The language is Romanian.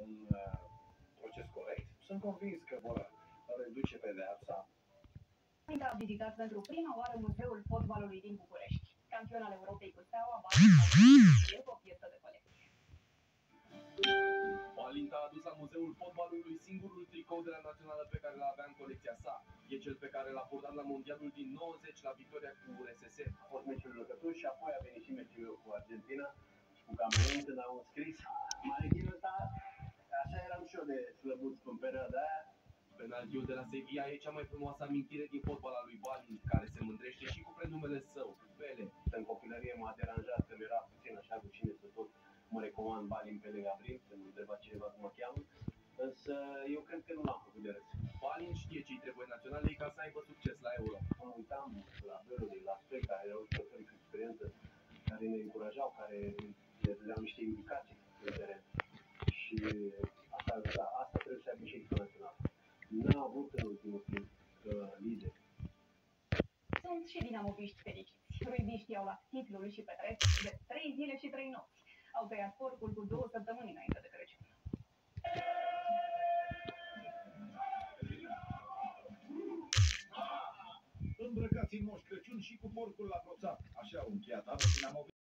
un proces corect, sunt convins că vor reduce pedeapsa. A vizitat pentru prima oară Muzeul Fotbalului din București. Campion al Europei cu Steaua, Balint e o piesă de colecție. Balint a adus la Muzeul Fotbalului singurul tricou de la națională pe care l-avea în colecția sa. E cel pe care l-a purtat la Mondialul din 90 la victoria cu URSS. A fost meciul lăcătuș și apoi a venit și meciul cu Argentina și cu Camerun, când au înscris manechinul ăsta. Așa eram și eu de slăbuț în perioada aia. Penaltiul de la Sevilla e cea mai frumoasă amintire din fotbal al lui Balint, care se mândrește și cu prenumele său, Pele. În copilărie m-a deranjat că mi-era puțin așa cu cine să tot mă recomand Balint Pele Gabriel, să nu întreba cineva cum mă cheamă, însă eu cred că nu l-am făcut de râs. Balint știe ce-i trebuie naționalei ca să aibă succes la Euro. Mă uitam la Beluri, la Spec, care erau jucători cu experiență, care ne încurajau, care ne dădeau niște indicații în teren. Și asta trebuie să aibă și echipa națională. N-a avut în ultimul timp lideri. Sunt și dinamoviști fericiți. Ruibiștii au luat titlul și petrec de 3 zile și 3 nopți. Au tăiat porcul cu 2 săptămâni înainte de Crăciun. Îmbrăcați în Moș Crăciun și cu porcul la broțat. Așa au încheiat anul dinamoviști.